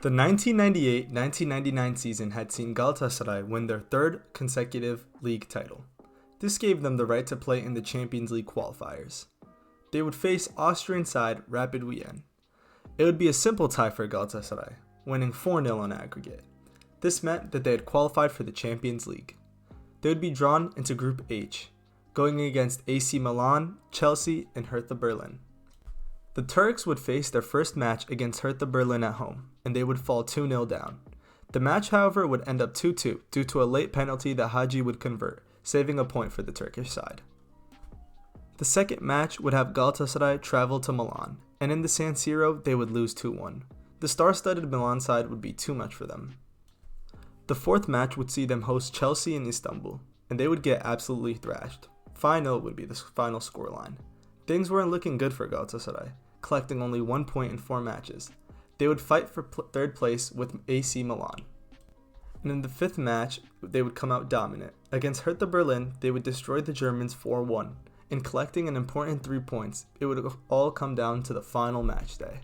The 1998-1999 season had seen Galatasaray win their third consecutive league title. This gave them the right to play in the Champions League qualifiers. They would face Austrian side Rapid Wien. It would be a simple tie for Galatasaray, winning 4-0 on aggregate. This meant that they had qualified for the Champions League. They would be drawn into Group H, going against AC Milan, Chelsea, and Hertha Berlin. The Turks would face their first match against Hertha Berlin at home, and they would fall 2-0 down. The match, however, would end up 2-2 due to a late penalty that Hagi would convert, saving a point for the Turkish side. The second match would have Galatasaray travel to Milan, and in the San Siro they would lose 2-1. The star-studded Milan side would be too much for them. The fourth match would see them host Chelsea in Istanbul, and they would get absolutely thrashed. 5-0 would be the final scoreline. Things weren't looking good for Galatasaray, collecting only 1 point in 4 matches. They would fight for third place with AC Milan. And in the fifth match, they would come out dominant. Against Hertha Berlin, they would destroy the Germans 4-1. In collecting an important 3 points, it would all come down to the final match day.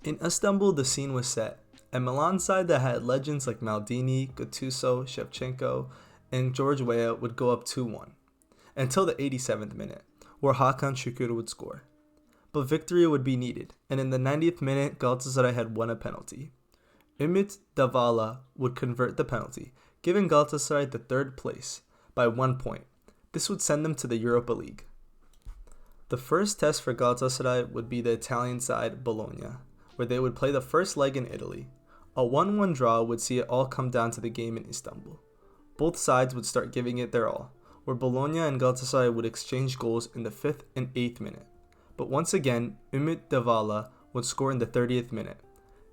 In Istanbul, the scene was set. A Milan side that had legends like Maldini, Gattuso, Shevchenko, and George Weah would go up 2-1, until the 87th minute, where Hakan Şükür would score. But victory would be needed, and in the 90th minute, Galatasaray had won a penalty. Ümit Davala would convert the penalty, giving Galatasaray the third place by 1 point. This would send them to the Europa League. The first test for Galatasaray would be the Italian side Bologna, where they would play the first leg in Italy. A 1-1 draw would see it all come down to the game in Istanbul. Both sides would start giving it their all, where Bologna and Galatasaray would exchange goals in the 5th and 8th minute. But once again, Ümit Davala would score in the 30th minute.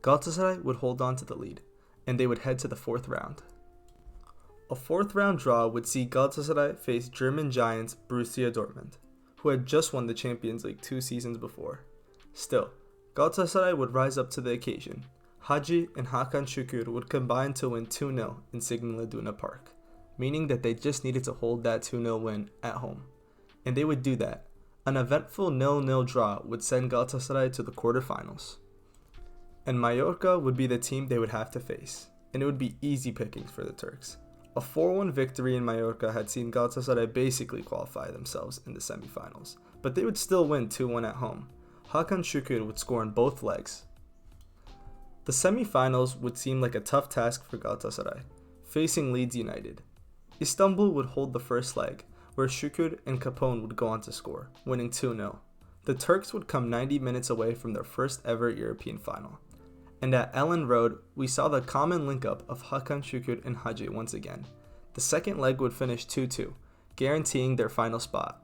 Galatasaray would hold on to the lead, and they would head to the 4th round. A 4th round draw would see Galatasaray face German giants Borussia Dortmund, who had just won the Champions League 2 seasons before. Still, Galatasaray would rise up to the occasion. Hagi and Hakan Şükür would combine to win 2-0 in Signal Iduna Park, meaning that they just needed to hold that 2-0 win at home. And they would do that. An eventful 0-0 draw would send Galatasaray to the quarterfinals. And Mallorca would be the team they would have to face, and it would be easy pickings for the Turks. A 4-1 victory in Mallorca had seen Galatasaray basically qualify themselves in the semifinals, but they would still win 2-1 at home. Hakan Şükür would score in both legs. The semifinals would seem like a tough task for Galatasaray, facing Leeds United. Istanbul would hold the first leg, where Şükür and Capone would go on to score, winning 2-0. The Turks would come 90 minutes away from their first ever European final. And at Ellen Road, we saw the common link-up of Hakan Şükür and Hagi once again. The second leg would finish 2-2, guaranteeing their final spot.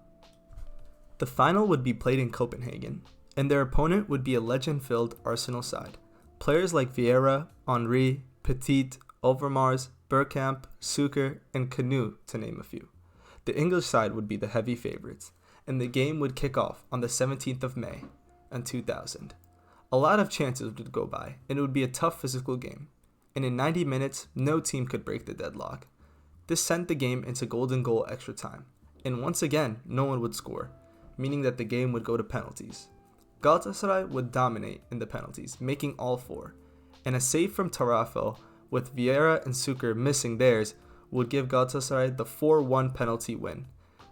The final would be played in Copenhagen, and their opponent would be a legend-filled Arsenal side. Players like Vieira, Henry, Petit, Overmars, Bergkamp, Suker, and Canu, to name a few. The English side would be the heavy favorites, and the game would kick off on the 17th of May in 2000. A lot of chances would go by, and it would be a tough physical game. And in 90 minutes, no team could break the deadlock. This sent the game into golden goal extra time, and once again, no one would score, meaning that the game would go to penalties. Galatasaray would dominate in the penalties, making all 4, and a save from Tarafel, with Vieira and Suker missing theirs, would give Galatasaray the 4-1 penalty win.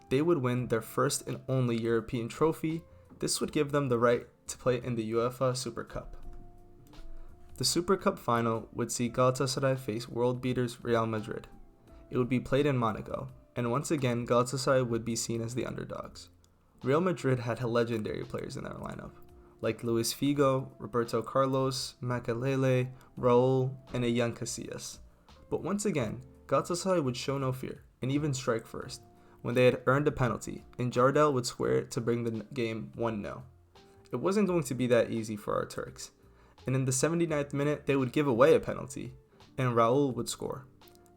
They would win their first and only European trophy. This would give them the right to play in the UEFA Super Cup. The Super Cup final would see Galatasaray face world beaters Real Madrid. It would be played in Monaco, and once again Galatasaray would be seen as the underdogs. Real Madrid had legendary players in their lineup, like Luis Figo, Roberto Carlos, Makelele, Raul, and a young Casillas. But once again, Galatasaray would show no fear, and even strike first, when they had earned a penalty, and Jardel would square it to bring the game 1-0. It wasn't going to be that easy for our Turks, and in the 79th minute they would give away a penalty, and Raul would score.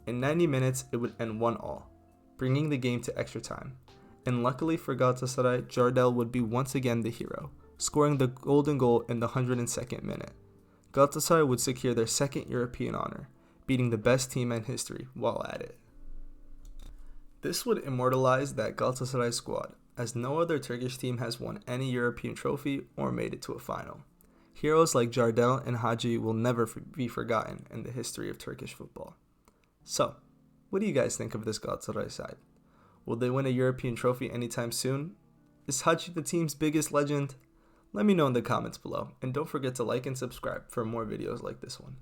In 90 minutes it would end 1-1, bringing the game to extra time, and luckily for Galatasaray, Jardel would be once again the hero, scoring the golden goal in the 102nd minute. Galatasaray would secure their second European honor, beating the best team in history while at it. This would immortalize that Galatasaray squad, as no other Turkish team has won any European trophy or made it to a final. Heroes like Jardel and Hadji will never be forgotten in the history of Turkish football. So, what do you guys think of this Galatasaray side? Will they win a European trophy anytime soon? Is Hadji the team's biggest legend? Let me know in the comments below, and don't forget to like and subscribe for more videos like this one.